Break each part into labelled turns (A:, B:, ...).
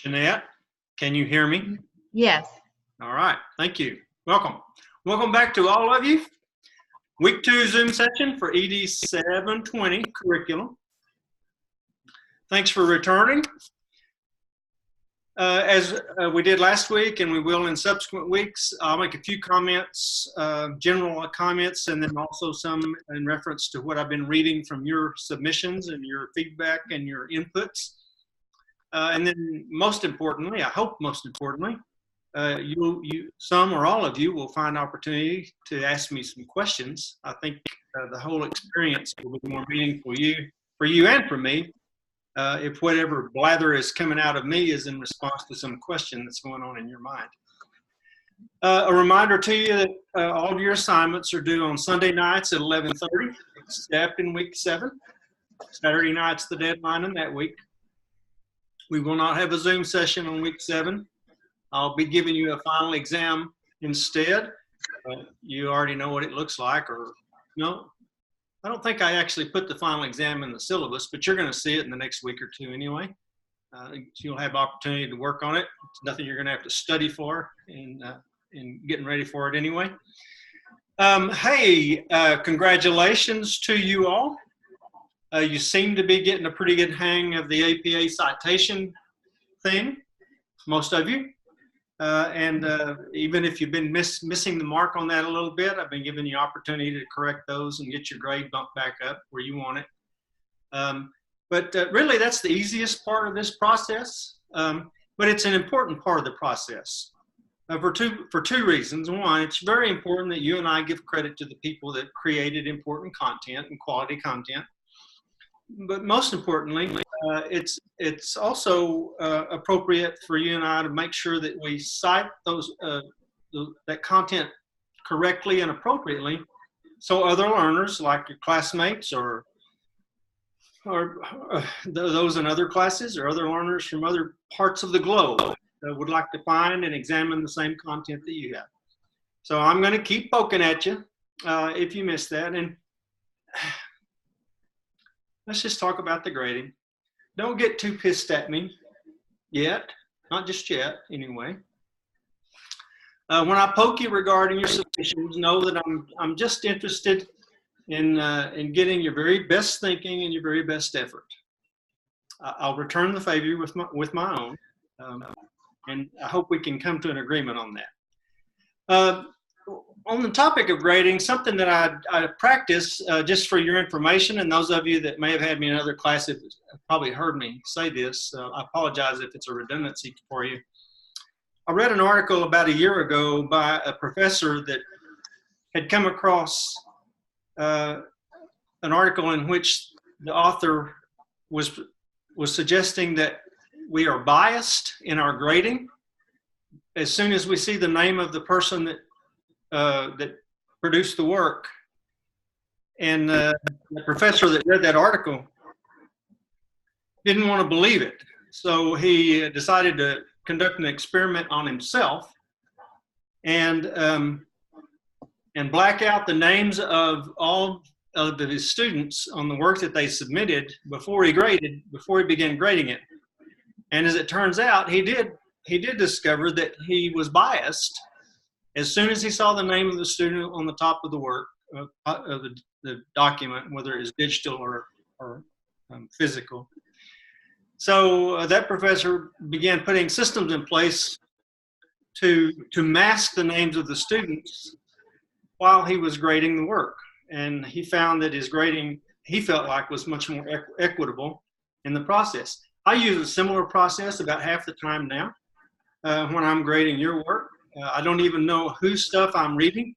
A: Jeanette, can you hear me?
B: Yes.
A: All right, thank you. Welcome. Welcome back to all of you. Week 2 Zoom session for ED 720 curriculum. Thanks for returning. As we did last week and we will in subsequent weeks, I'll make a few comments, general comments, and then also some in reference to what I've been reading from your submissions and your feedback and your inputs. And then most importantly, I hope most importantly, some or all of you will find opportunity to ask me some questions. I think the whole experience will be more meaningful for you and for me if whatever blather is coming out of me is in response to some question that's going on in your mind. A reminder to you that all of your assignments are due on Sunday nights at 11:30, except in week 7. Saturday night's the deadline in that week. We will not have a Zoom session on week 7. I'll be giving you a final exam instead. You already know what it looks like, or no? I don't think I actually put the final exam in the syllabus, but you're going to see it in the next week or two anyway. You'll have opportunity to work on it. It's nothing you're going to have to study for in getting ready for it anyway. Hey, congratulations to you all. You seem to be getting a pretty good hang of the APA citation thing, most of you. Even if you've been missing the mark on that a little bit, I've been giving you opportunity to correct those and get your grade bumped back up where you want it. Really, that's the easiest part of this process, but it's an important part of the process for two reasons. One, it's very important that you and I give credit to the people that created important content and quality content. But most importantly, it's also appropriate for you and I to make sure that we cite that content correctly and appropriately, so other learners, like your classmates or those in other classes or other learners from other parts of the globe would like to find and examine the same content that you have. So I'm going to keep poking at you if you miss that. And let's just talk about the grading. Don't get too pissed at me yet, not just yet, anyway. When I poke you regarding your submissions, know that I'm just interested in getting your very best thinking and your very best effort. I'll return the favor with my own, and I hope we can come to an agreement on that. On the topic of grading, something that I practice just for your information, and those of you that may have had me in other classes have probably heard me say this. I apologize if it's a redundancy for you. I read an article about a year ago by a professor that had come across an article in which the author was suggesting that we are biased in our grading. As soon as we see the name of the person that produced the work. And the professor that read that article didn't want to believe it. So he decided to conduct an experiment on himself and black out the names of all of his students on the work that they submitted before he began grading it. And as it turns out, he did discover that he was biased. As soon as he saw the name of the student on the top of the work, of the document, whether it's digital or physical. So that professor began putting systems in place to mask the names of the students while he was grading the work. And he found that his grading, he felt like, was much more equitable in the process. I use a similar process about half the time now when I'm grading your work. I don't even know whose stuff I'm reading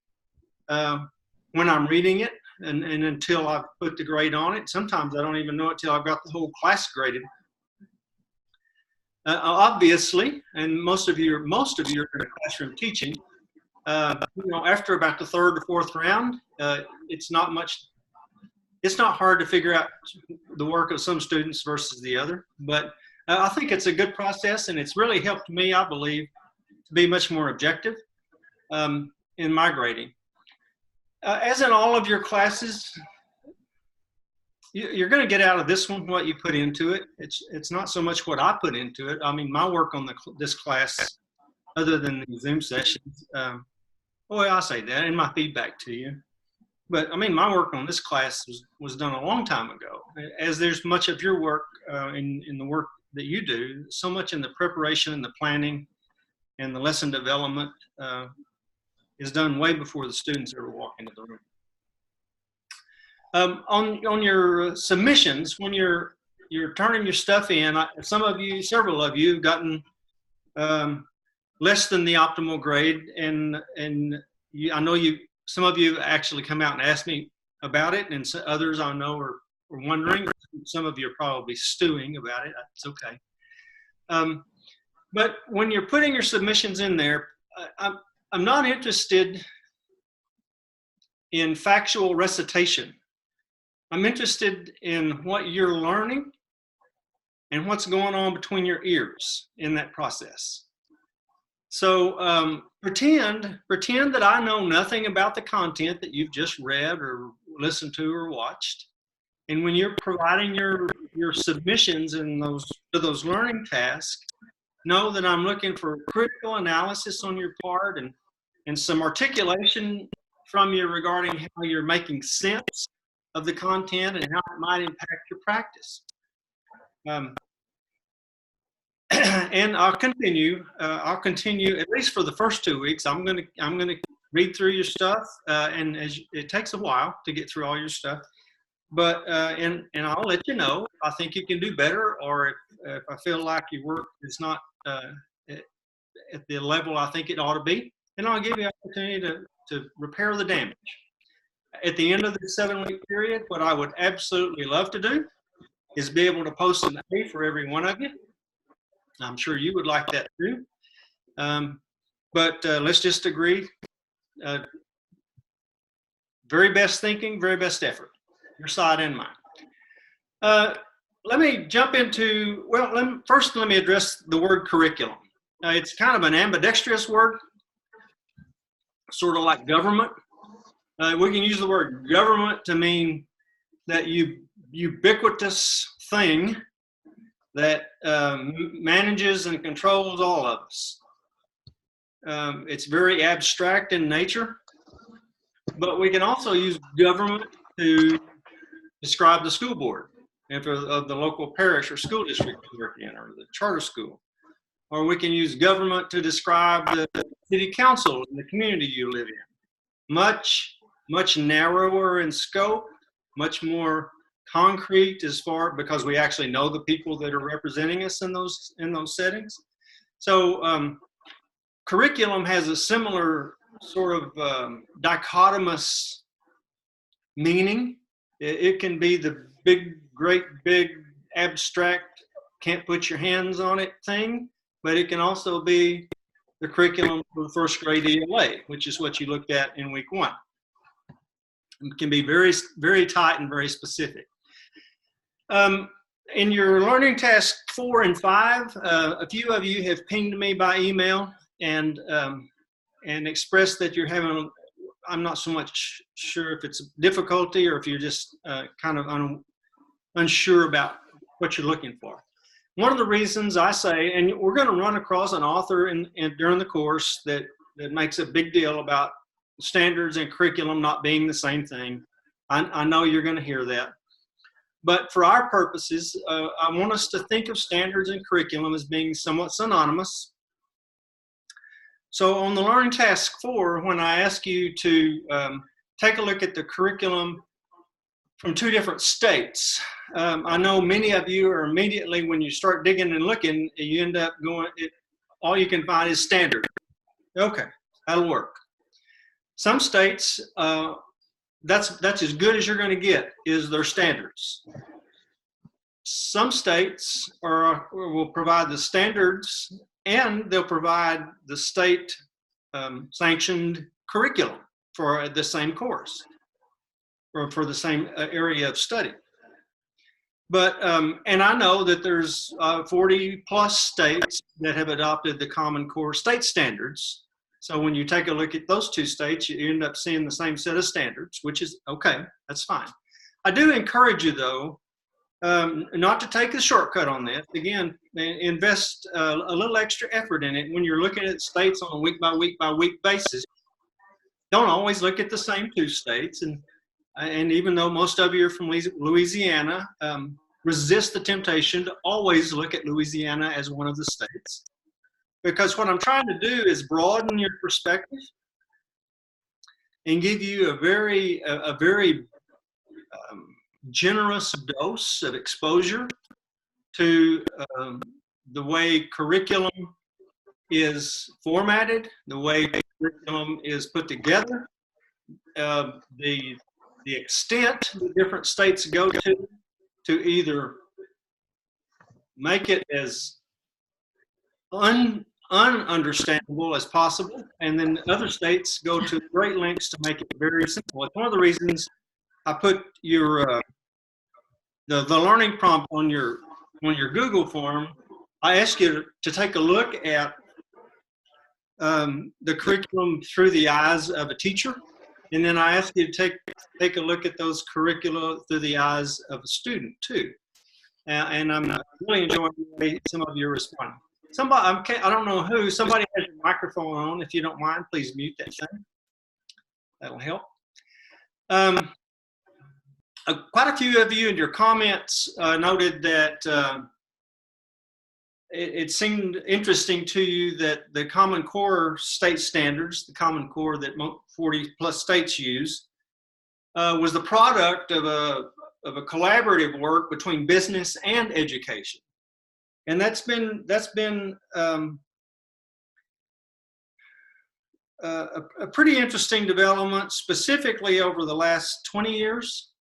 A: when I'm reading it and until I've put the grade on it. Sometimes I don't even know it till I've got the whole class graded. Obviously, and most of you are in the classroom teaching, after about the 3rd or 4th round, it's not hard to figure out the work of some students versus the other. But I think it's a good process, and it's really helped me, I believe, to be much more objective in my grading. As in all of your classes, you're going to get out of this one what you put into it. It's not so much what I put into it. I mean, my work on this class, other than the Zoom sessions, boy, I say that in my feedback to you. But I mean, my work on this class was done a long time ago. As there's much of your work in the work that you do, so much in the preparation and the planning and the lesson development is done way before the students ever walk into the room. On your submissions, when you're turning your stuff in, several of you have gotten less than the optimal grade, and I know some of you actually come out and asked me about it, and others I know are wondering. Some of you are probably stewing about it. It's okay. But when you're putting your submissions in there, I'm not interested in factual recitation. I'm interested in what you're learning and what's going on between your ears in that process. So pretend that I know nothing about the content that you've just read or listened to or watched. And when you're providing your submissions in those learning tasks, know that I'm looking for critical analysis on your part and some articulation from you regarding how you're making sense of the content and how it might impact your practice. And I'll continue at least for the first 2 weeks. I'm gonna read through your stuff, and it takes a while to get through all your stuff. But and I'll let you know if I think you can do better, or if I feel like your work is not at the level I think it ought to be, and I'll give you an opportunity to repair the damage. At the end of the 7-week period, what I would absolutely love to do is be able to post an A for every one of you. I'm sure you would like that too. But let's just agree, very best thinking, very best effort, your side and mine. Let me jump into, first let me address the word curriculum. It's kind of an ambidextrous word, sort of like government. We can use the word government to mean that ubiquitous thing that manages and controls all of us. It's very abstract in nature, but we can also use government to describe the school board of the local parish or school district you work in, or the charter school. Or we can use government to describe the city council and the community you live in. Much narrower in scope, much more concrete because we actually know the people that are representing us in those settings. So curriculum has a similar sort of dichotomous meaning. It can be the great big abstract, can't put your hands on it thing, but it can also be the curriculum for the first grade ELA, which is what you looked at in week 1. It can be very, very tight and very specific. In your learning task 4 and 5, a few of you have pinged me by email and expressed that you're having, I'm not so much sure if it's a difficulty or if you're just kind of unsure about what you're looking for. One of the reasons I say, and we're going to run across an author during the course that makes a big deal about standards and curriculum not being the same thing. I know you're going to hear that. But for our purposes, I want us to think of standards and curriculum as being somewhat synonymous. So on the learning task 4, when I ask you to take a look at the curriculum from 2 different states, I know many of you are immediately, when you start digging and looking, you end up going, all you can find is standard. Okay, that'll work. Some states, that's as good as you're going to get, is their standards. Some states will provide the standards, and they'll provide the state sanctioned curriculum for the same course or for the same area of study. But, and I know that there's 40 plus states that have adopted the Common Core state standards. So when you take a look at those 2 states, you end up seeing the same set of standards, which is okay, that's fine. I do encourage you, though, not to take a shortcut on this. Again, invest a little extra effort in it when you're looking at states on a week by week by week basis. Don't always look at the same 2 states, and even though most of you are from Louisiana, resist the temptation to always look at Louisiana as one of the states, because what I'm trying to do is broaden your perspective and give you a very generous dose of exposure to the way curriculum is formatted, the way curriculum is put together, the extent the different states go to either make it as ununderstandable as possible, and then other states go to great lengths to make it very simple. It's one of the reasons I put your the learning prompt on your Google form. I ask you to take a look at the curriculum through the eyes of a teacher, and then I ask you to take a look at those curricula through the eyes of a student too. And I'm really enjoying the way some of you are responding. Somebody, I don't know who, somebody has your microphone on. If you don't mind, please mute that thing. That'll help. Quite a few of you in your comments noted that it seemed interesting to you that the Common Core state standards, the Common Core that 40 plus states use, was the product of a collaborative work between business and education. And that's been a pretty interesting development, specifically over the last 20 years.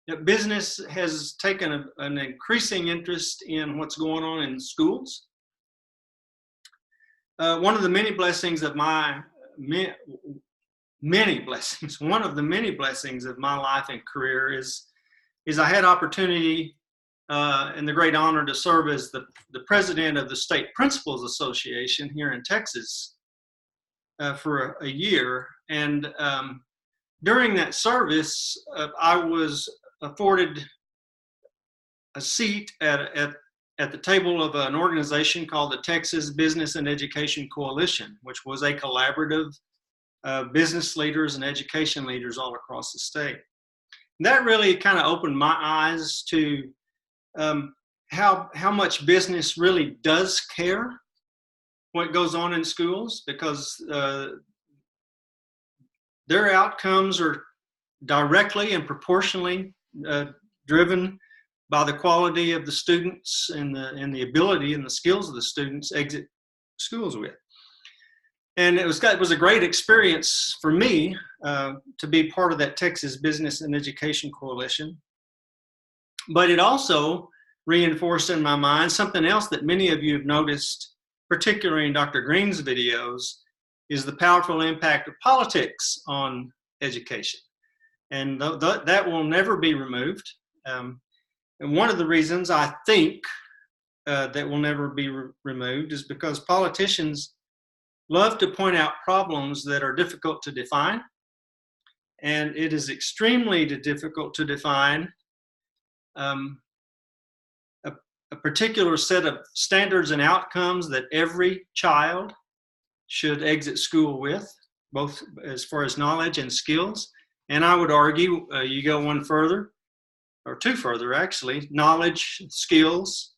A: That business has taken an increasing interest in what's going on in schools. One of the many blessings of my one of the many blessings of my life and career is I had opportunity and the great honor to serve as the president of the State Principals Association here in Texas for a year. And during that service, I was afforded a seat at the table of an organization called the Texas Business and Education Coalition, which was a collaborative of business leaders and education leaders all across the state. And that really kind of opened my eyes to how much business really does care what goes on in schools, because their outcomes are directly and proportionally driven by the quality of the students and the ability and the skills of the students exit schools with. And it was a great experience for me to be part of that Texas Business and Education Coalition. But it also reinforced in my mind something else that many of you have noticed, particularly in Dr. Green's videos, is the powerful impact of politics on education. And that will never be removed. And one of the reasons I think that will never be removed is because politicians love to point out problems that are difficult to define. And it is extremely difficult to define a particular set of standards and outcomes that every child should exit school with, both as far as knowledge and skills. And I would argue you go one further, or two further actually, knowledge, skills,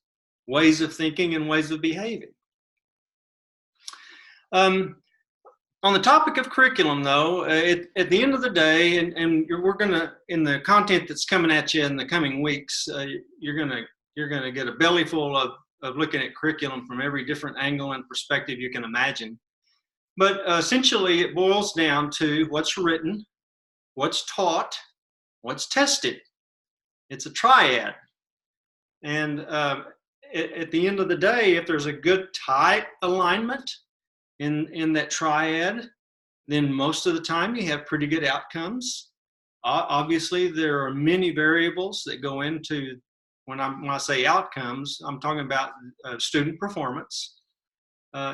A: ways of thinking, and ways of behaving. On the topic of curriculum, though, at the end of the day, and we're gonna, in the content that's coming at you in the coming weeks, you're gonna get a belly full of looking at curriculum from every different angle and perspective you can imagine. But essentially, it boils down to what's written, what's taught, what's tested. It's a triad. And at the end of the day, if there's a good tight alignment in that triad, then most of the time you have pretty good outcomes. Obviously, there are many variables that go into, when I say outcomes, I'm talking about student performance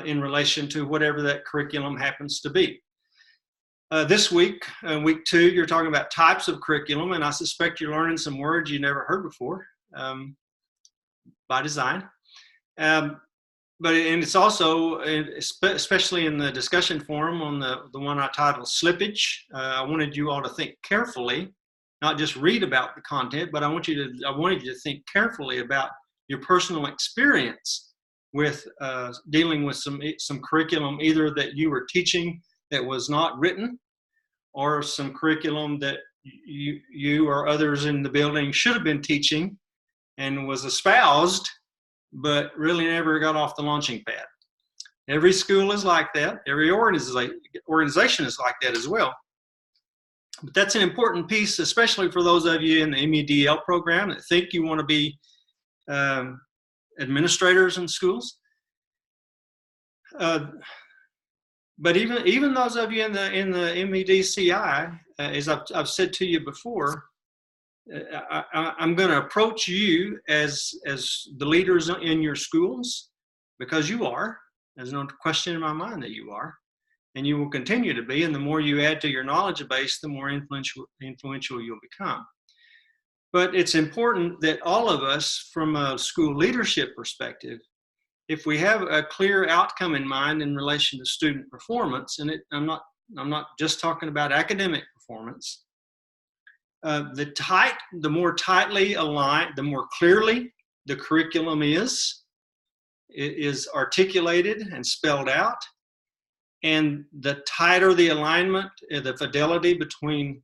A: in relation to whatever that curriculum happens to be. This week, week 2, you're talking about types of curriculum, and I suspect you're learning some words you never heard before, by design. And it's also, especially in the discussion forum on the one I titled Slippage, I wanted you all to think carefully, not just read about the content, but I wanted you to think carefully about your personal experience with dealing with some curriculum, either that you were teaching that was not written, or some curriculum that you or others in the building should have been teaching and was espoused, but really never got off the launching pad. Every school is like that. Every organization is like that as well. But that's an important piece, especially for those of you in the MEDL program that think you want to be administrators in schools. But even those of you in the MEDCI, as I've said to you before, I'm going to approach you as the leaders in your schools, because you are. There's no question in my mind that you are, and you will continue to be. And the more you add to your knowledge base, the more influential you'll become. But it's important that all of us, from a school leadership perspective, if we have a clear outcome in mind in relation to student performance, and I'm not just talking about academic performance, the more tightly aligned, the more clearly the curriculum is articulated and spelled out, and the tighter the alignment, the fidelity between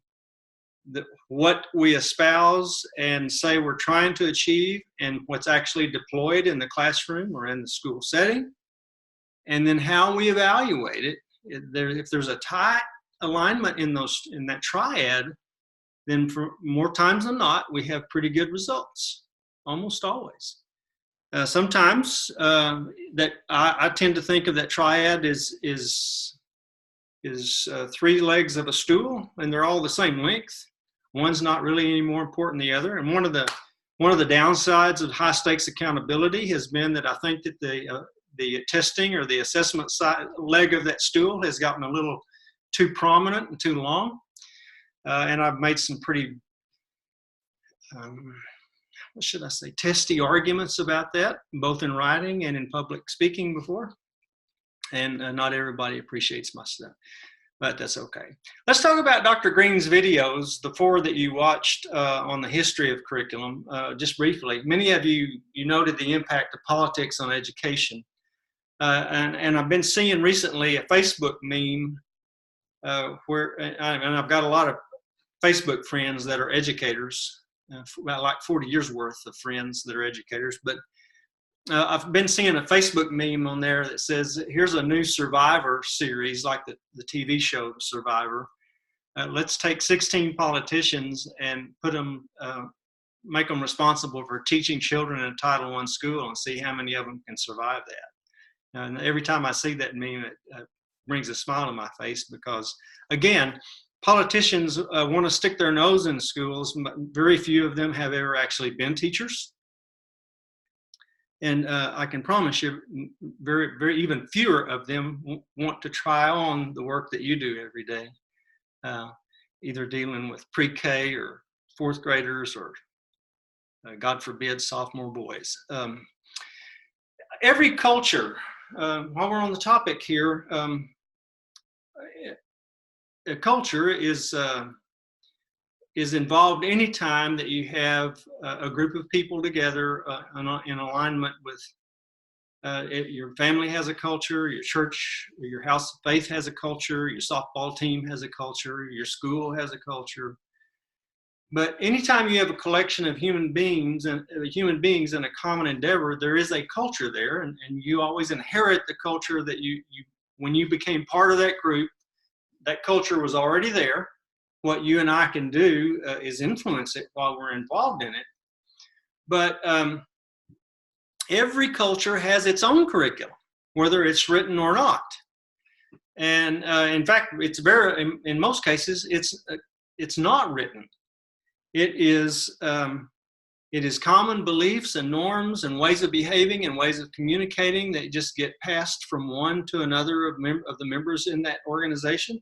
A: what we espouse and say we're trying to achieve and what's actually deployed in the classroom or in the school setting, and then how we evaluate it. If there's a tight alignment in that triad, then for more times than not, we have pretty good results, almost always. Sometimes that I tend to think of that triad is 3 legs of a stool, and they're all the same length. One's not really any more important than the other. And one of the downsides of high stakes accountability has been that I think that the testing or the assessment leg of that stool has gotten a little too prominent and too long. And I've made some pretty, what should I say, testy arguments about that, both in writing and in public speaking before. And not everybody appreciates my stuff, but that's okay. Let's talk about Dr. Green's videos, the 4 that you watched on the history of curriculum, just briefly. Many of you noted the impact of politics on education. And I've been seeing recently a Facebook meme and I've got a lot of Facebook friends that are educators, about like 40 years worth of friends that are educators, but I've been seeing a Facebook meme on there that says, here's a new Survivor series, like the TV show Survivor. Let's take 16 politicians and make them responsible for teaching children in a Title I school and see how many of them can survive that. And every time I see that meme, it brings a smile on my face, because, again, politicians want to stick their nose in schools. Very few of them have ever actually been teachers. And I can promise you, very, very even fewer of them want to try on the work that you do every day, either dealing with pre-K or 4th graders or, God forbid, sophomore boys. Every culture, while we're on the topic here, a culture is involved any time that you have a group of people together in alignment with your family has a culture, your church, your house of faith has a culture, your softball team has a culture, your school has a culture. But anytime you have a collection of human beings in a common endeavor, there is a culture there, and you always inherit the culture that you when you became part of that group. That culture was already there. What you and I can do is influence it while we're involved in it. But every culture has its own curriculum, whether it's written or not. And in fact, in most cases, it's not written. It is common beliefs and norms and ways of behaving and ways of communicating that just get passed from one to another of the members in that organization.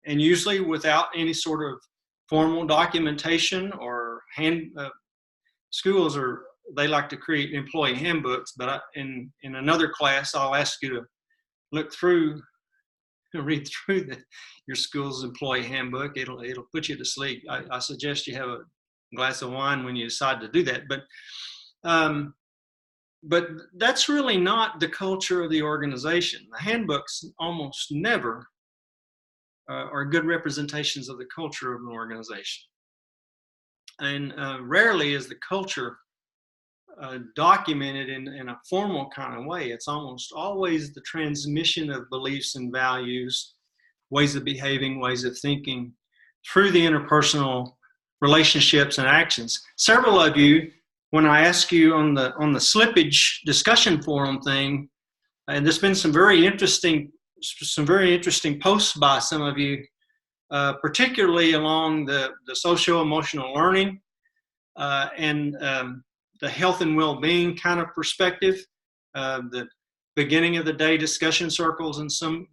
A: and usually without any sort of formal documentation or schools they like to create employee handbooks, but in another class, I'll ask you to look through and read through your school's employee handbook. It'll put you to sleep. I suggest you have a glass of wine when you decide to do that. But that's really not the culture of the organization. The handbooks almost never are good representations of the culture of an organization. And rarely is the culture documented in a formal kind of way. It's almost always the transmission of beliefs and values, ways of behaving, ways of thinking through the interpersonal relationships and actions. Several of you, when I ask you on the slippage discussion forum thing, and there's been some very interesting posts by some of you, particularly along the socio-emotional learning and the health and well-being kind of perspective, the beginning of the day discussion circles in some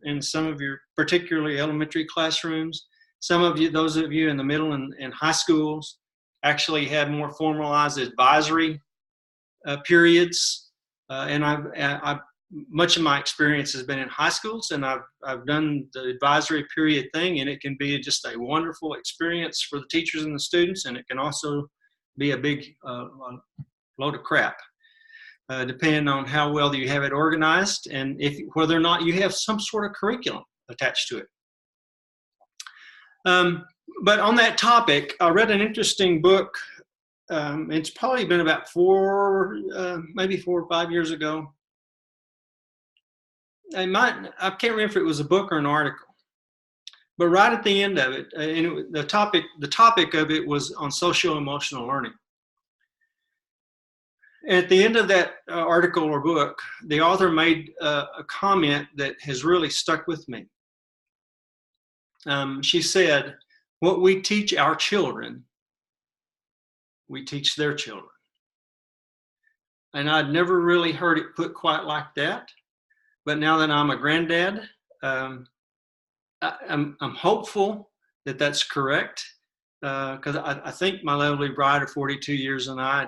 A: of your particularly elementary classrooms. Some of you, those of you in the middle and high schools, actually have more formalized advisory periods. And much of my experience has been in high schools, and I've done the advisory period thing, and it can be just a wonderful experience for the teachers and the students, and it can also be a big load of crap, depending on how well you have it organized and whether or not you have some sort of curriculum attached to it. But on that topic, I read an interesting book. It's probably been about maybe 4 or 5 years ago. I can't remember if it was a book or an article, but right at the end of it, the topic of it was on social-emotional learning. At the end of that article or book, the author made a comment that has really stuck with me. She said, "What we teach our children, we teach their children." And I'd never really heard it put quite like that. But now that I'm a granddad, I'm hopeful that that's correct, because I think my lovely bride of 42 years and I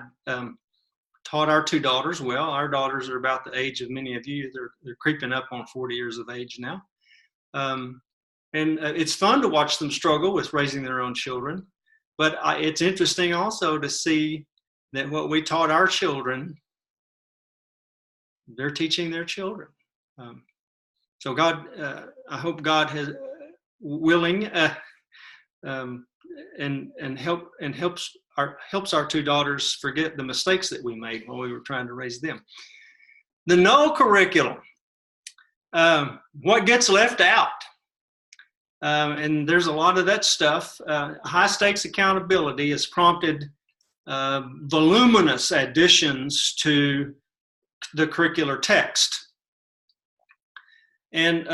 A: taught our 2 daughters well. Our daughters are about the age of many of you. They're creeping up on 40 years of age now. And it's fun to watch them struggle with raising their own children. But it's interesting also to see that what we taught our children, they're teaching their children. So God, I hope God has willing and helps our 2 daughters forget the mistakes that we made while we were trying to raise them. The no curriculum, what gets left out, and there's a lot of that stuff. High stakes accountability has prompted voluminous additions to the curricular text. And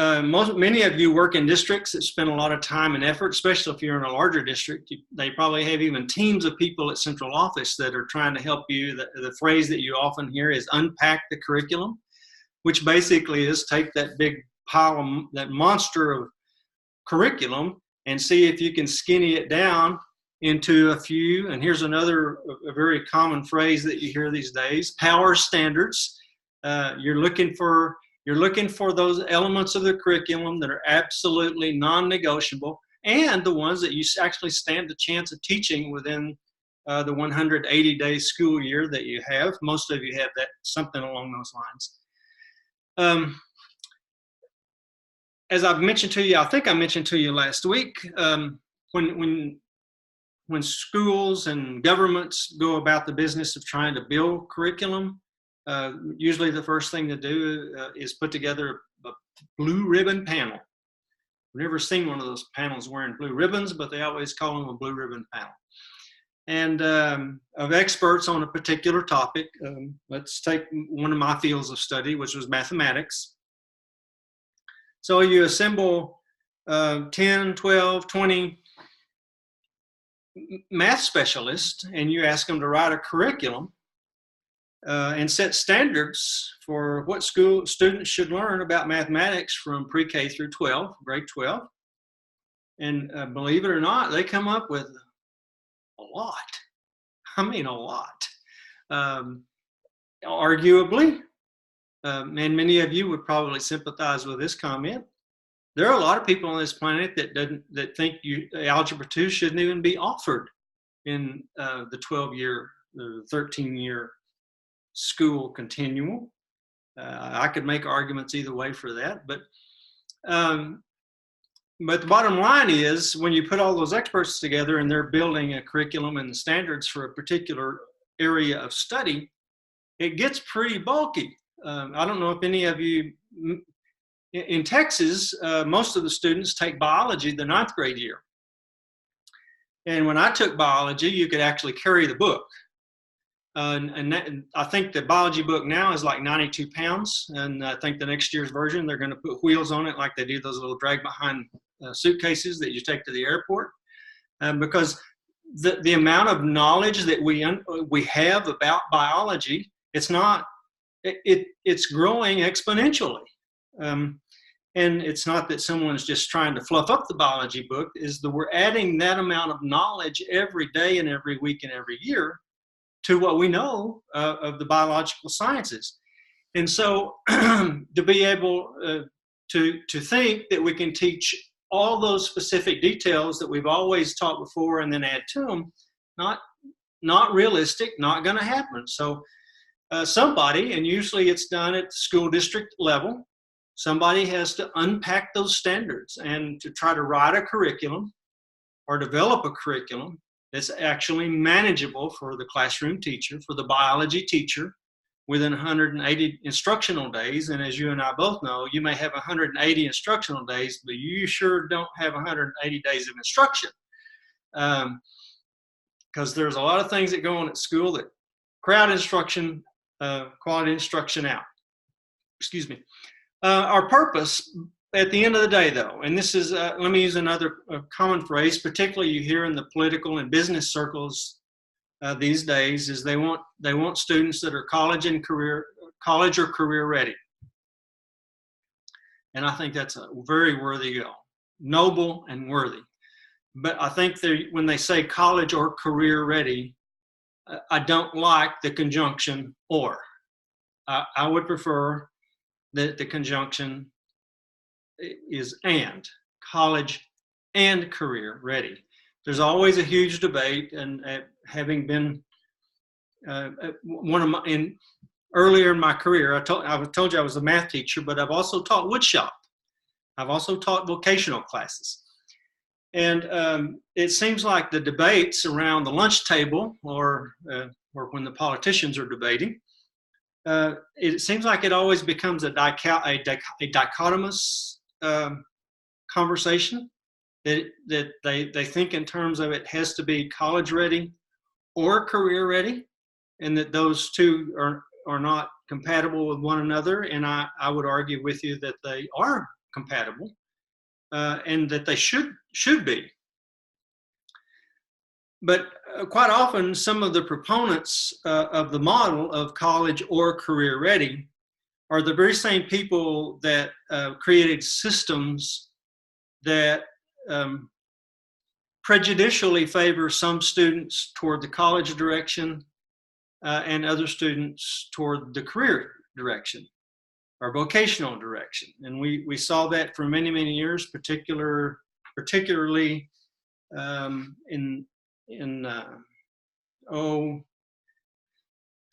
A: many of you work in districts that spend a lot of time and effort, especially if you're in a larger district. They probably have even teams of people at central office that are trying to help you. The phrase that you often hear is unpack the curriculum, which basically is take that big pile, that monster of curriculum, and see if you can skinny it down into a few. And here's a very common phrase that you hear these days: power standards. You're looking for those elements of the curriculum that are absolutely non-negotiable, and the ones that you actually stand a chance of teaching within the 180-day school year that you have. Most of you have that, something along those lines. As I've mentioned to you, I think I mentioned to you last week, when schools and governments go about the business of trying to build curriculum, usually the first thing to do is put together a blue ribbon panel. I've never seen one of those panels wearing blue ribbons, but they always call them a blue ribbon panel. And of experts on a particular topic. Let's take one of my fields of study, which was mathematics. So you assemble 10, 12, 20 math specialists, and you ask them to write a curriculum and set standards for what school students should learn about mathematics from pre-K through 12, grade 12. And believe it or not, they come up with a lot. I mean, a lot. Arguably, and many of you would probably sympathize with this comment. There are a lot of people on this planet that think Algebra 2 shouldn't even be offered in the 12-year, 13-year school continuum. I could make arguments either way for that, but the bottom line is, when you put all those experts together and they're building a curriculum and standards for a particular area of study, it gets pretty bulky. I don't know if any of you, in Texas, most of the students take biology the 9th grade year. And when I took biology, you could actually carry the book. And I think the biology book now is like 92 pounds. And I think the next year's version, they're going to put wheels on it like they do those little drag behind suitcases that you take to the airport. Because the amount of knowledge that we have about biology, it's growing exponentially. And it's not that someone's just trying to fluff up the biology book, is that we're adding that amount of knowledge every day and every week and every year to what we know of the biological sciences. And so to be able to think that we can teach all those specific details that we've always taught before and then add to them, not realistic, not going to happen. So somebody, and usually it's done at the school district level, somebody has to unpack those standards and to try to write a curriculum or develop a curriculum that's actually manageable for the classroom teacher, for the biology teacher, within 180 instructional days. And as you and I both know, you may have 180 instructional days, but you sure don't have 180 days of instruction. Because there's a lot of things that go on at school that crowd instruction, quality instruction out. Excuse me. Our purpose at the end of the day, though, and this is, let me use another common phrase, particularly you hear in the political and business circles these days, is they want students that are college or career ready. And I think that's a very worthy goal, noble and worthy. But I think when they say college or career ready, I don't like the conjunction or. I would prefer that the conjunction is and, college and career ready. There's always a huge debate, and having been earlier in my career, I told you I was a math teacher, but I've also taught woodshop. I've also taught vocational classes. And it seems like the debates around the lunch table or when the politicians are debating, it seems like it always becomes a dichotomous conversation, that they think in terms of it has to be college ready or career ready, and that those two are not compatible with one another. And I would argue with you that they are compatible, and that they should be. But quite often, some of the proponents of the model of college or career ready are the very same people that created systems that prejudicially favor some students toward the college direction and other students toward the career direction or vocational direction. And we saw that for many, many years, particularly in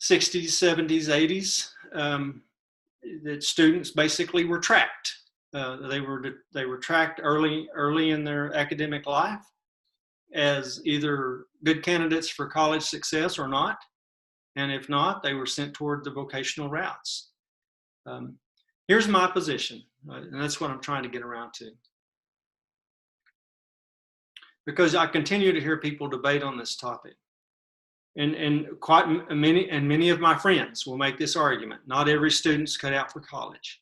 A: 60s, 70s, 80s, that students basically were tracked. They were tracked early in their academic life as either good candidates for college success or not, and if not, they were sent toward the vocational routes. Here's my position, and that's what I'm trying to get around to, because I continue to hear people debate on this topic, and quite many of my friends will make this argument: not every student's cut out for college.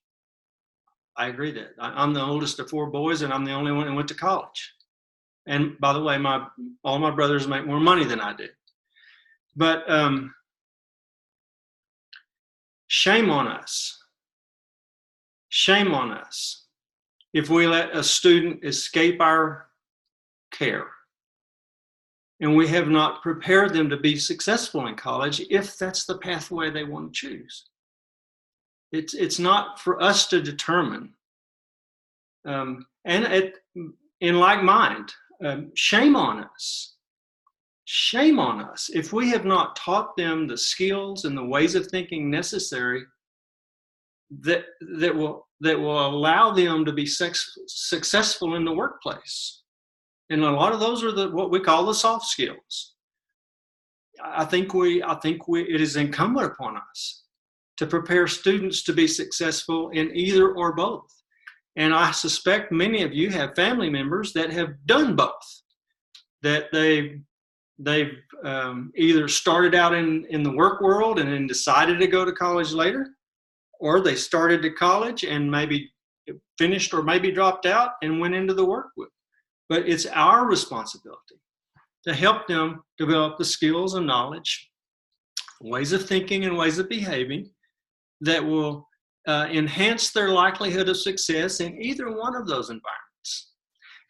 A: I agree that. I'm the oldest of 4 boys, and I'm the only one that went to college. And by the way, all my brothers make more money than I do. But shame on us. Shame on us if we let a student escape our care. And we have not prepared them to be successful in college if that's the pathway they want to choose. It's not for us to determine. In like mind, shame on us. Shame on us if we have not taught them the skills and the ways of thinking necessary that will allow them to be successful in the workplace. And a lot of those are what we call the soft skills. I think it is incumbent upon us to prepare students to be successful in either or both. And I suspect many of you have family members that have done both, that they've either started out in the work world and then decided to go to college later, or they started to college and maybe finished or maybe dropped out and went into the work world. But it's our responsibility to help them develop the skills and knowledge, ways of thinking and ways of behaving that will enhance their likelihood of success in either one of those environments.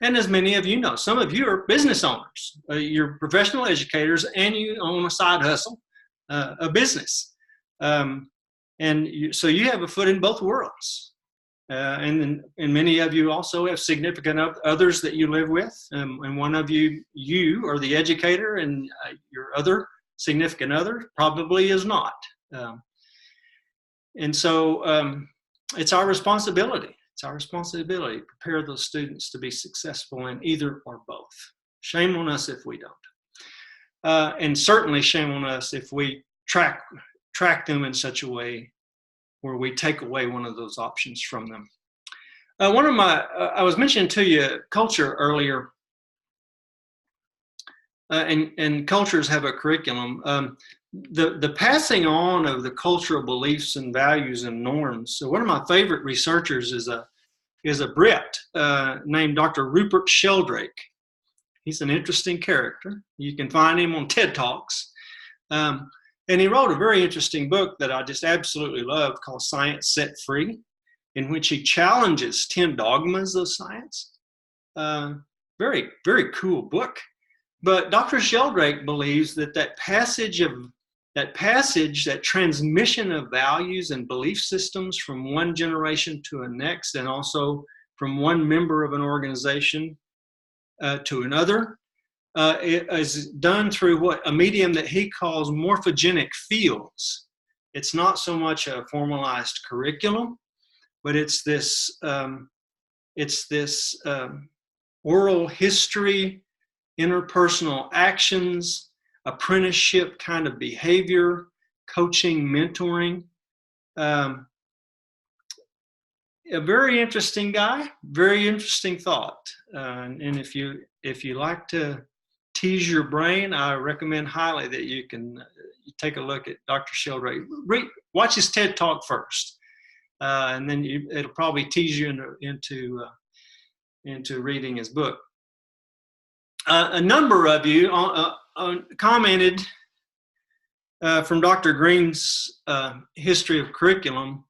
A: And as many of you know, some of you are business owners, you're professional educators, and you own a side hustle, a business. So you have a foot in both worlds. And many of you also have significant others that you live with. And one of you are the educator, and your other significant other probably is not. So it's our responsibility. It's our responsibility to prepare those students to be successful in either or both. Shame on us if we don't. And certainly shame on us if we track them in such a way where we take away one of those options from them. I was mentioning to you Coulter earlier, and cultures have a curriculum. The passing on of the cultural beliefs and values and norms. So one of my favorite researchers is a Brit named Dr. Rupert Sheldrake. He's an interesting character. You can find him on TED Talks. And he wrote a very interesting book that I just absolutely love called Science Set Free, in which he challenges 10 dogmas of science. Very, very cool book. But Dr. Sheldrake believes that transmission of values and belief systems from one generation to the next, and also from one member of an organization to another, it is done through a medium that he calls morphogenic fields. It's not so much a formalized curriculum, but it's this oral history, interpersonal actions, apprenticeship kind of behavior, coaching, mentoring. A very interesting guy, very interesting thought. And if you like to tease your brain, I recommend highly that you can take a look at Dr. Sheldrake. Watch his TED Talk first, and then it'll probably tease you into reading his book. A number of you commented from Dr. Green's history of curriculum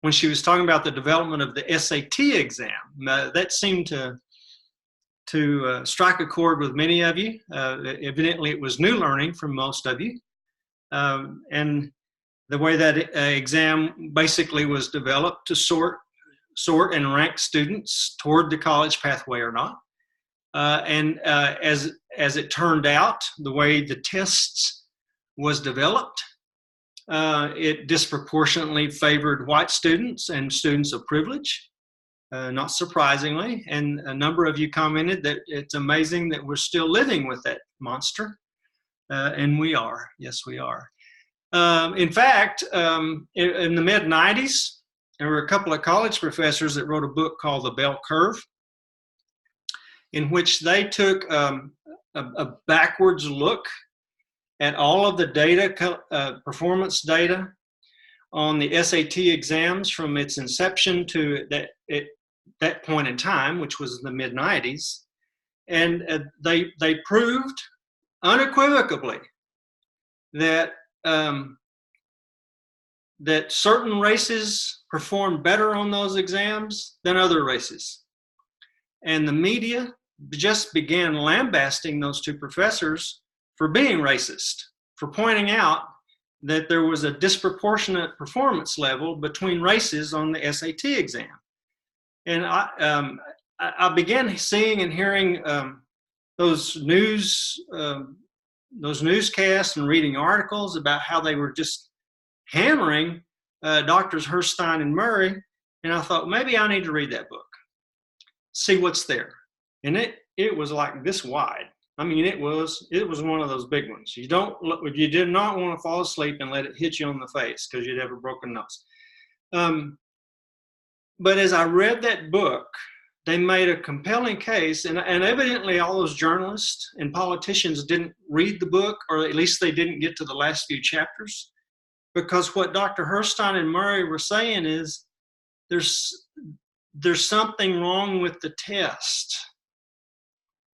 A: when she was talking about the development of the SAT exam. That seemed to strike a chord with many of you. Evidently, it was new learning for most of you. And the way that exam basically was developed to sort and rank students toward the college pathway or not. As it turned out, the way the tests was developed, it disproportionately favored white students and students of privilege. Not surprisingly, and a number of you commented that it's amazing that we're still living with that monster, and we are. Yes, we are. In fact, in the mid-90s, there were a couple of college professors that wrote a book called The Bell Curve, in which they took a backwards look at all of the data, performance data on the SAT exams from its inception to that point in time, which was the mid-90s, and they proved unequivocally that that certain races performed better on those exams than other races, and the media just began lambasting those two professors for being racist, for pointing out that there was a disproportionate performance level between races on the SAT exam. And I began seeing and hearing those newscasts and reading articles about how they were just hammering Doctors Herstein and Murray. And I thought, maybe I need to read that book, see what's there. And it was like this wide. I mean, it was one of those big ones. You did not want to fall asleep and let it hit you on the face because you'd have a broken nose. But as I read that book, they made a compelling case, and evidently all those journalists and politicians didn't read the book, or at least they didn't get to the last few chapters, because what Dr. Herstein and Murray were saying is there's something wrong with the test.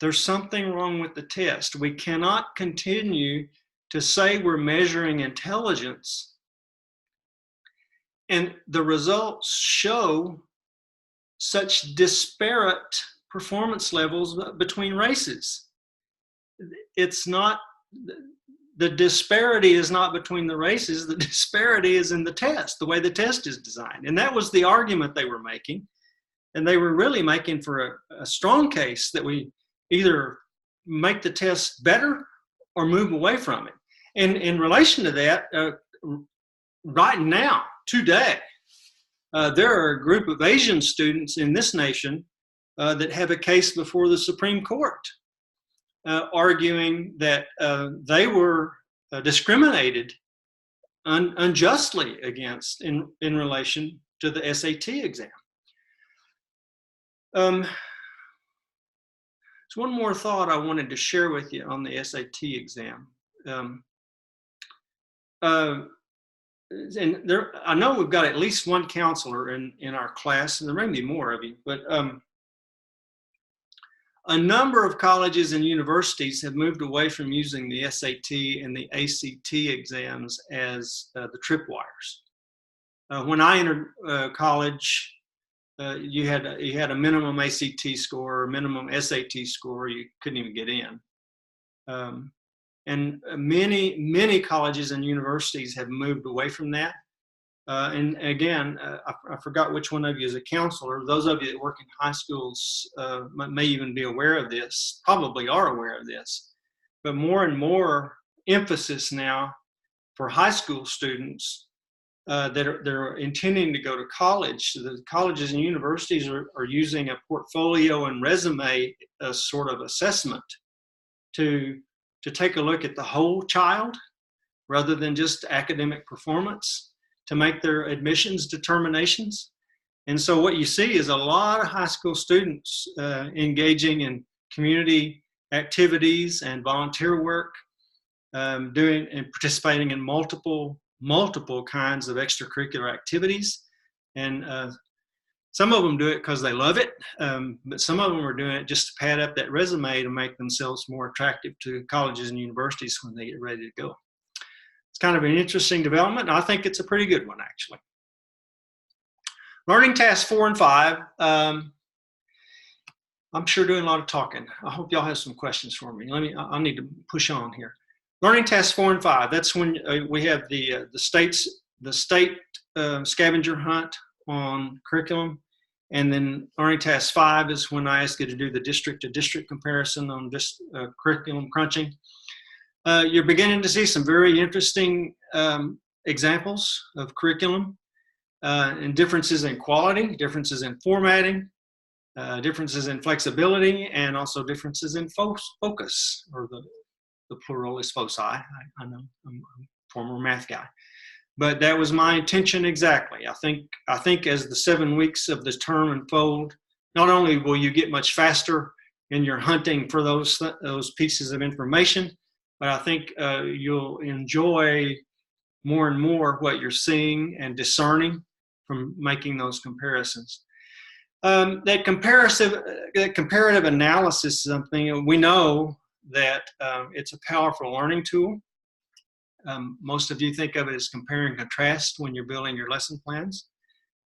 A: There's something wrong with the test. We cannot continue to say we're measuring intelligence, and the results show such disparate performance levels between races. It's not, the disparity is not between the races, the disparity is in the test, the way the test is designed. And that was the argument they were making. And they were really making for a strong case that we either make the test better or move away from it. And in relation to that, right now, today, there are a group of Asian students in this nation that have a case before the Supreme Court arguing that they were discriminated unjustly against in relation to the SAT exam. There's one more thought I wanted to share with you on the SAT exam. And there, I know we've got at least one counselor in our class, and there may be more of you, but a number of colleges and universities have moved away from using the SAT and the ACT exams as the tripwires. When I entered college, you had a minimum ACT score, a minimum SAT score, you couldn't even get in. And many colleges and universities have moved away from that. And again, I forgot which one of you is a counselor. Those of you that work in high schools may even be aware of this, probably are aware of this. But more and more emphasis now for high school students that are intending to go to college. So the colleges and universities are using a portfolio and resume sort of assessment to take a look at the whole child rather than just academic performance to make their admissions determinations. And so what you see is a lot of high school students engaging in community activities and volunteer work, doing and participating in multiple kinds of extracurricular activities. And some of them do it because they love it, but some of them are doing it just to pad up that resume to make themselves more attractive to colleges and universities when they get ready to go. It's kind of an interesting development, and I think it's a pretty good one, actually. Learning tasks 4 and 5. I'm sure doing a lot of talking. I hope y'all have some questions for me. I need to push on here. Learning tasks 4 and 5. That's when we have the state scavenger hunt on curriculum, and then learning task 5 is when I ask you to do the district-to-district comparison on this curriculum crunching. You're beginning to see some very interesting examples of curriculum and differences in quality, differences in formatting, differences in flexibility, and also differences in focus, or the plural is foci. I know, I'm a former math guy. But that was my intention exactly. I think as the 7 weeks of the term unfold, not only will you get much faster in your hunting for those pieces of information, but I think you'll enjoy more and more what you're seeing and discerning from making those comparisons. That comparative analysis is something we know that it's a powerful learning tool. Most of you think of it as compare and contrast when you're building your lesson plans.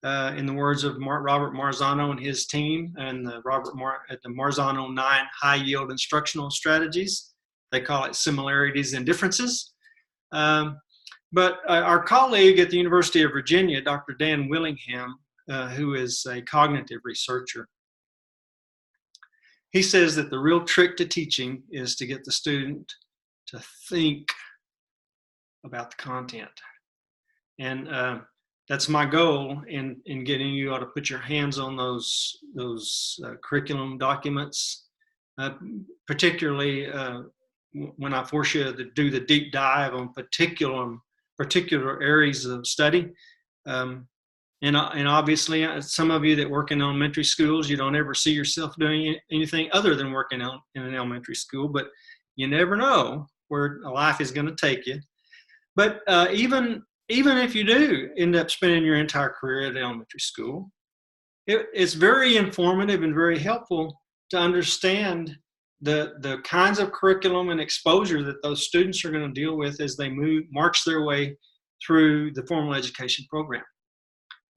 A: in the words of Robert Marzano and his team, and the Marzano 9 high-yield instructional strategies. They call it similarities and differences. But our colleague at the University of Virginia, Dr. Dan Willingham, who is a cognitive researcher, he says that the real trick to teaching is to get the student to think about the content. And that's my goal in getting you all to put your hands on those curriculum documents, particularly when I force you to do the deep dive on particular areas of study. And obviously, some of you that work in elementary schools, you don't ever see yourself doing anything other than working in an elementary school, but you never know where life is going to take you. But even if you do end up spending your entire career at elementary school, it's very informative and very helpful to understand the kinds of curriculum and exposure that those students are going to deal with as they march their way through the formal education program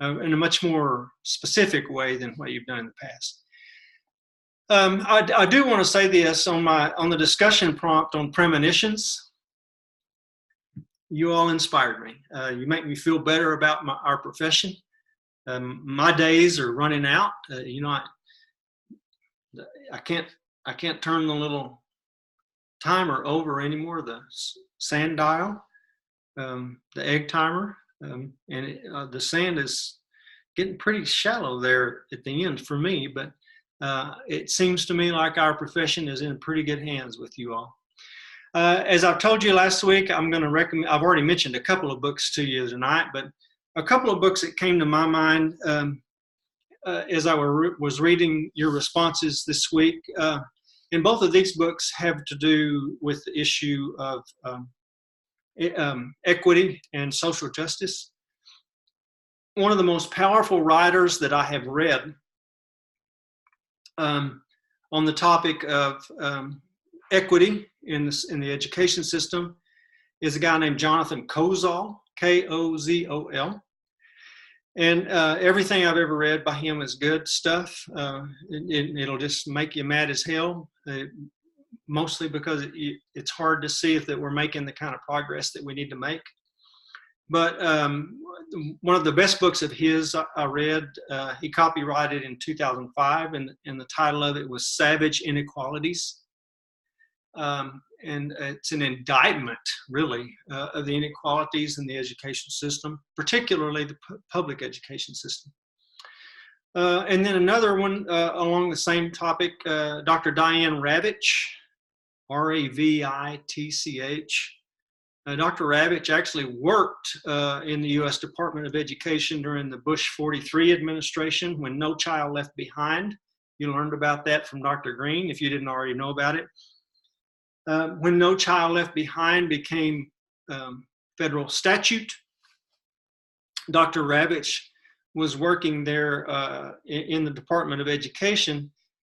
A: in a much more specific way than what you've done in the past. I do want to say this on the discussion prompt on premonitions. You all inspired me. You make me feel better about our profession. My days are running out. I can't turn the little timer over anymore, the sand dial, the egg timer, and the sand is getting pretty shallow there at the end for me, but it seems to me like our profession is in pretty good hands with you all. As I've told you last week, I'm going to recommend, I've already mentioned a couple of books to you tonight, but a couple of books that came to my mind as I was reading your responses this week. And both of these books have to do with the issue of equity and social justice. One of the most powerful writers that I have read on the topic of equity in the education system is a guy named Jonathan Kozol, K-O-Z-O-L. And everything I've ever read by him is good stuff. It'll just make you mad as hell, mostly because it's hard to see if that we're making the kind of progress that we need to make. But one of the best books of his I read, he copyrighted in 2005, and the title of it was Savage Inequalities. And it's an indictment, really, of the inequalities in the education system, particularly the public education system. And then another one along the same topic, Dr. Diane Ravitch, R-A-V-I-T-C-H. Dr. Ravitch actually worked in the U.S. Department of Education during the Bush 43 administration when No Child Left Behind. You learned about that from Dr. Green if you didn't already know about it. When No Child Left Behind became federal statute, Dr. Ravitch was working there in the Department of Education,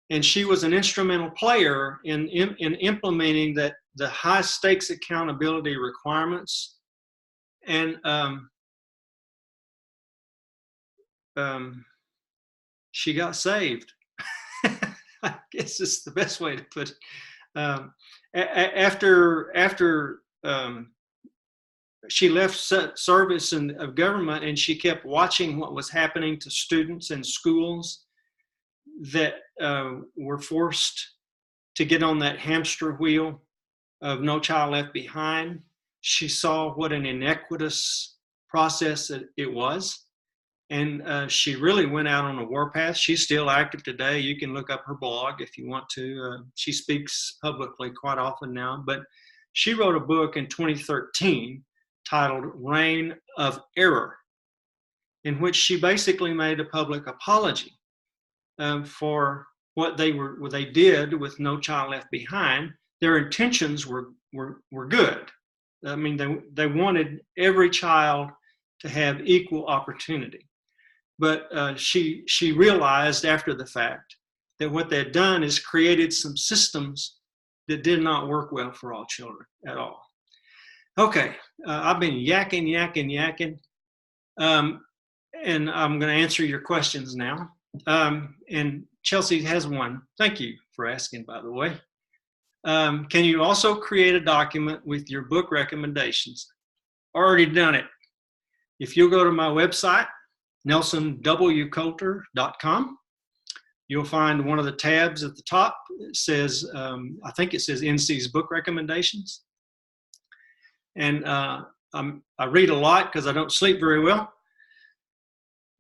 A: and she was an instrumental player in implementing the high stakes accountability requirements. And she got saved. I guess it's the best way to put it. After she left service of government, and she kept watching what was happening to students in schools that were forced to get on that hamster wheel of No Child Left Behind. She saw what an inequitous process it was. And she really went out on a warpath. She's still active today. You can look up her blog if you want to. She speaks publicly quite often now. But she wrote a book in 2013 titled Reign of Error, in which she basically made a public apology for what they did with No Child Left Behind. Their intentions were good. I mean, they wanted every child to have equal opportunity. But she realized after the fact that what they'd done is created some systems that did not work well for all children at all. Okay, I've been yakking. And I'm going to answer your questions now. And Chelsea has one. Thank you for asking, by the way. Can you also create a document with your book recommendations? Already done it. If you'll go to my website, nelsonwcoulter.com, you'll find one of the tabs at the top. It says, I think it says NC's book recommendations. And I read a lot because I don't sleep very well.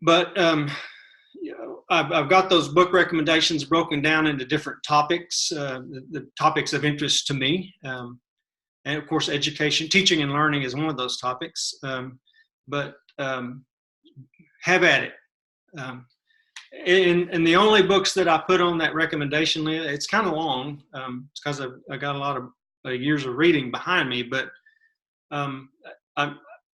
A: But I've got those book recommendations broken down into different topics, the topics of interest to me. And of course, education, teaching and learning is one of those topics. But have at it. And the only books that I put on that recommendation list, it's kind of long. It's because I got a lot of years of reading behind me, but I'm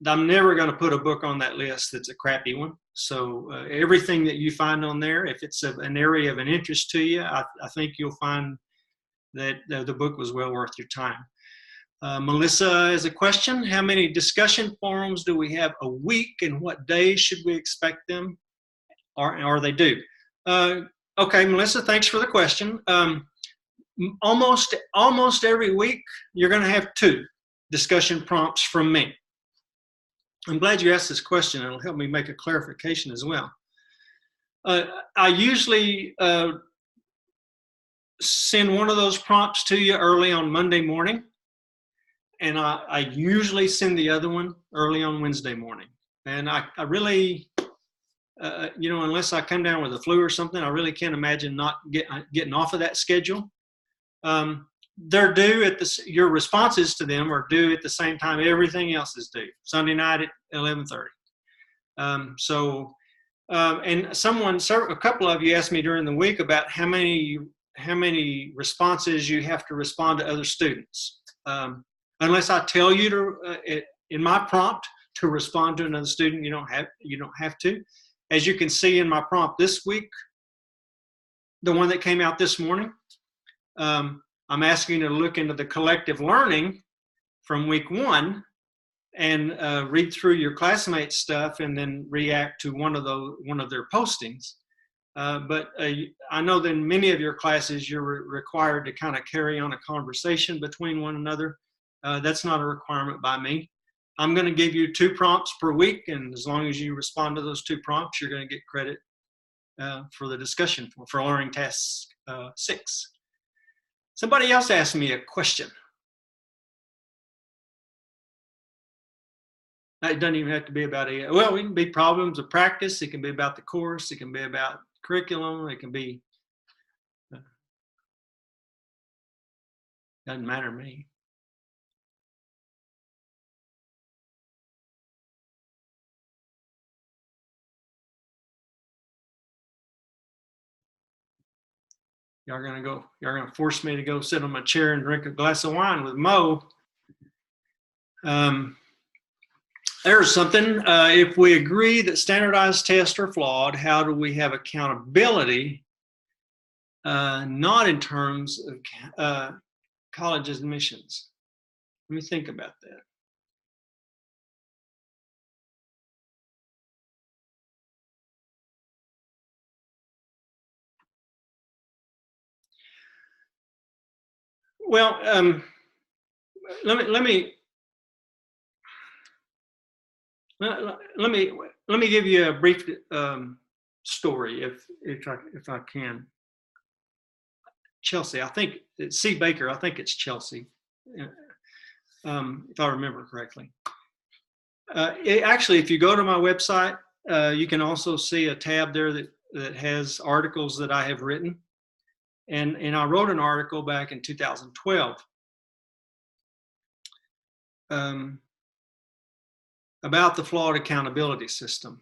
A: never going to put a book on that list that's a crappy one. So everything that you find on there, if it's an area of an interest to you, I think you'll find that the book was well worth your time. Melissa has a question. How many discussion forums do we have a week, and what days should we expect them, or they due? Okay, Melissa, thanks for the question. Almost every week, you're going to have 2 discussion prompts from me. I'm glad you asked this question. It'll help me make a clarification as well. I usually send one of those prompts to you early on Monday morning, and I usually send the other one early on Wednesday morning. And I really, unless I come down with a flu or something, I really can't imagine not getting off of that schedule. They're due at your responses to them are due at the same time everything else is due, Sunday night at 11:30. And a couple of you asked me during the week about how many responses you have to respond to other students. Unless I tell you to, in my prompt, to respond to another student, you don't have to. As you can see in my prompt this week, the one that came out this morning, I'm asking you to look into the collective learning from week 1 and read through your classmates' stuff and then react to one of their postings. But I know that in many of your classes, you're required to kind of carry on a conversation between one another. That's not a requirement by me. I'm going to give you 2 prompts per week, and as long as you respond to those 2 prompts, you're going to get credit for the discussion for learning task 6. Somebody else asked me a question. It doesn't even have to be about it can be problems of practice. It can be about the course. It can be about curriculum. It can be, doesn't matter to me. Y'all gonna force me to go sit on my chair and drink a glass of wine with Mo. There's something. If we agree that standardized tests are flawed, how do we have accountability? Not in terms of college admissions. Let me think about that. Well, let me give you a brief story, if I can. Chelsea, I think it's C. Baker. I think it's Chelsea, if I remember correctly. Actually, if you go to my website, you can also see a tab there that has articles that I have written. And I wrote an article back in 2012 about the flawed accountability system.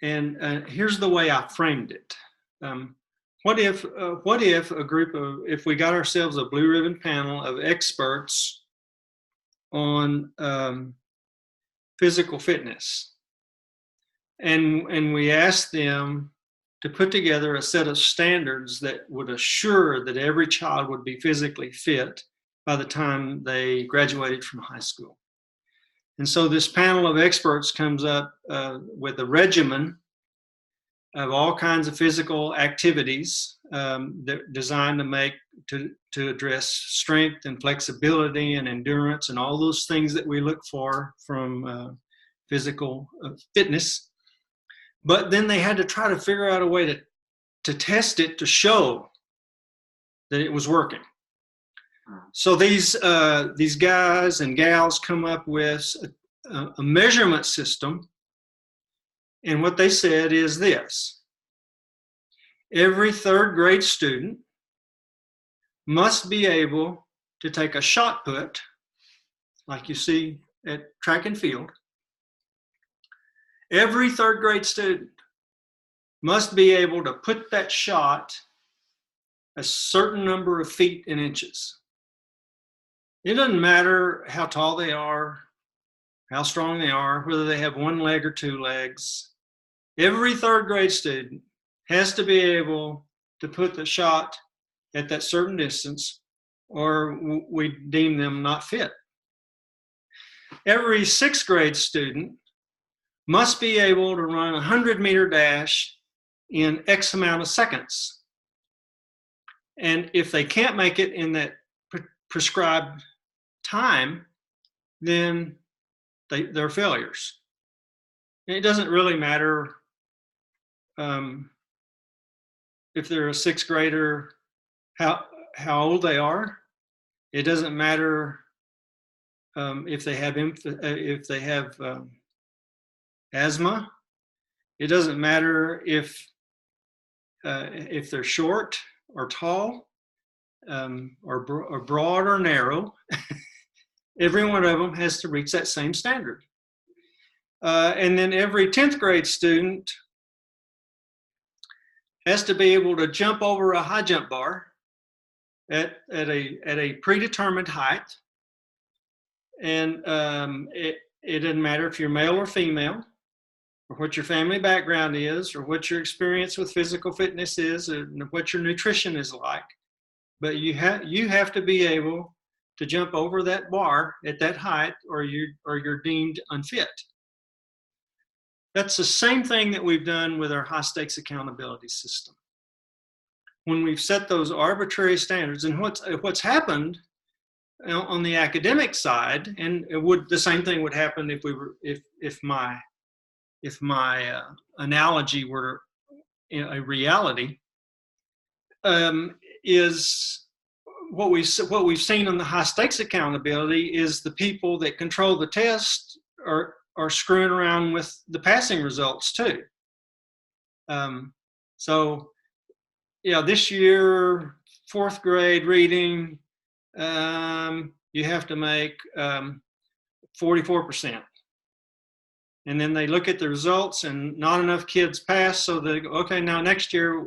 A: And here's the way I framed it. What if if we got ourselves a blue ribbon panel of experts on physical fitness, and we asked them to put together a set of standards that would assure that every child would be physically fit by the time they graduated from high school. And so this panel of experts comes up with a regimen of all kinds of physical activities that designed to address strength and flexibility and endurance and all those things that we look for from physical fitness. But then they had to try to figure out a way to test it to show that it was working. So these guys and gals come up with a measurement system, and what they said is this: every third grade student must be able to take a shot put, like you see at track and field. Every third grade student must be able to put that shot a certain number of feet and inches. It doesn't matter how tall they are, how strong they are, whether they have one leg or two legs. Every third grade student has to be able to put the shot at that certain distance, or we deem them not fit. Every sixth grade student must be able to run a 100-meter dash in X amount of seconds. And if they can't make it in that prescribed time, then they're failures. And it doesn't really matter if they're a sixth grader, how old they are. It doesn't matter if they have asthma. It doesn't matter if they're short or tall, or broad or narrow. Every one of them has to reach that same standard. And then every 10th grade student has to be able to jump over a high jump bar at a predetermined height. And it doesn't matter if you're male or female, or what your family background is, or what your experience with physical fitness is, and what your nutrition is like. But you have to be able to jump over that bar at that height, or you're deemed unfit. That's the same thing that we've done with our high stakes accountability system. When we've set those arbitrary standards, and what's happened on the academic side, and the same thing would happen if my analogy were a reality, is what we've seen in the high stakes accountability is the people that control the test are screwing around with the passing results too. So yeah, this year, 4th grade reading, you have to make 44%. And then they look at the results and not enough kids pass, so they go, okay, now next year,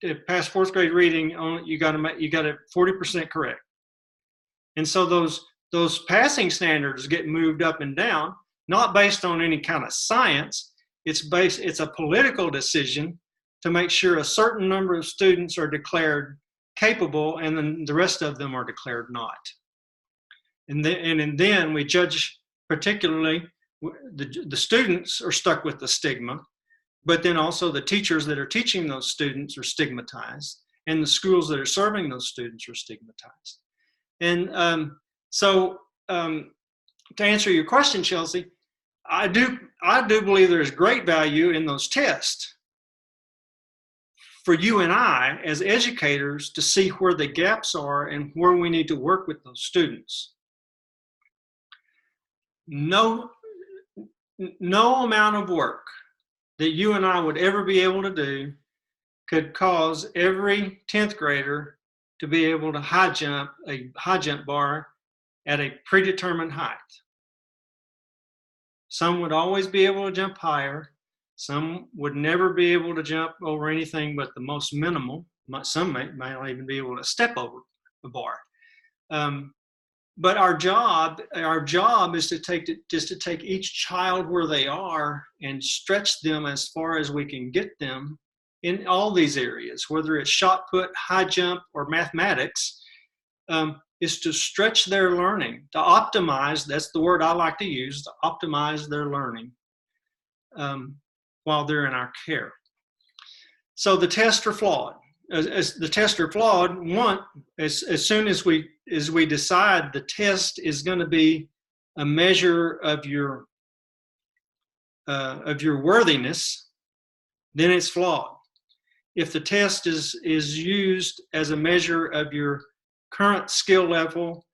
A: to pass 4th grade reading, you got it 40% correct. And so those passing standards get moved up and down, not based on any kind of science. It's a political decision to make sure a certain number of students are declared capable, and then the rest of them are declared not. And then we judge, particularly the students are stuck with the stigma, but then also the teachers that are teaching those students are stigmatized, and the schools that are serving those students are stigmatized. And so to answer your question, Chelsea, I do believe there's great value in those tests for you and I as educators to see where the gaps are and where we need to work with those students. No amount of work that you and I would ever be able to do could cause every 10th grader to be able to high jump bar at a predetermined height. Some would always be able to jump higher. Some would never be able to jump over anything but the most minimal. Some might not even be able to step over the bar. But our job is to take each child where they are and stretch them as far as we can get them in all these areas, whether it's shot put, high jump, or mathematics. is to stretch their learning, to optimize, that's the word I like to use, to optimize their learning while they're in our care. So the tests are flawed. As the tests are flawed, as soon as we decide the test is going to be a measure of your worthiness, then it's flawed. If the test is used as a measure of your current skill level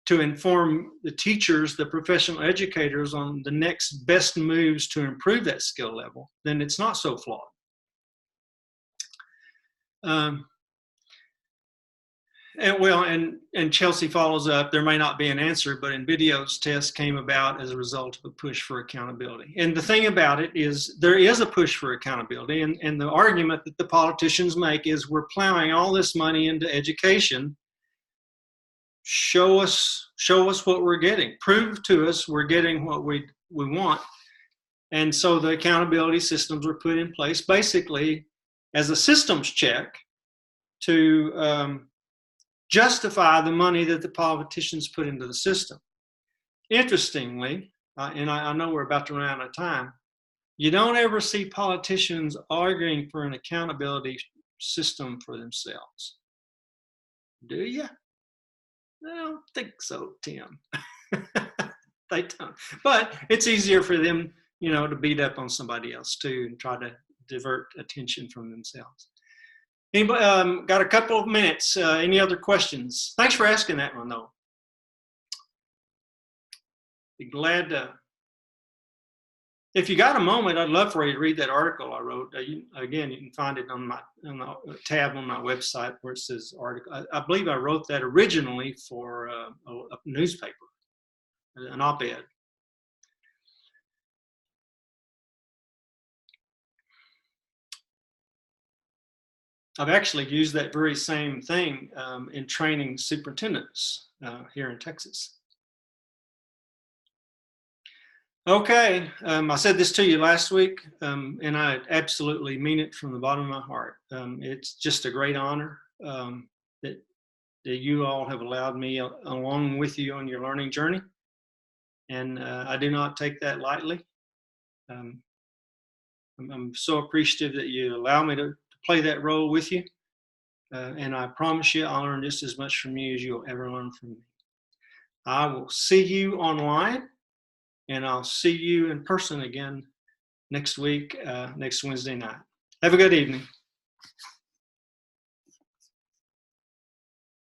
A: to inform the teachers, the professional educators on the next best moves to improve that skill level, then it's not so flawed. And Chelsea follows up, there may not be an answer, but NVIDIA's test came about as a result of a push for accountability. And the thing about it is there is a push for accountability, and the argument that the politicians make is we're plowing all this money into education. Show us what we're getting. Prove to us we're getting what we want. And so the accountability systems were put in place basically as a systems check to justify the money that the politicians put into the system. Interestingly, and I know we're about to run out of time, you don't ever see politicians arguing for an accountability system for themselves. Do you? I don't think so, Tim. They don't. But it's easier for them, to beat up on somebody else too and try to divert attention from themselves. Anybody got a couple of minutes? Any other questions? Thanks for asking that one, though. Be glad to. If you got a moment, I'd love for you to read that article I wrote. Again, you can find it on the tab on my website where it says article. I believe I wrote that originally for a newspaper, an op-ed. I've actually used that very same thing in training superintendents here in Texas. Okay, I said this to you last week, and I absolutely mean it from the bottom of my heart. It's just a great honor that you all have allowed me along with you on your learning journey, and I do not take that lightly. I'm so appreciative that you allow me to play that role with you, and I promise you I'll learn just as much from you as you'll ever learn from me. I will see you online, and I'll see you in person again next week, next Wednesday night. Have a good evening.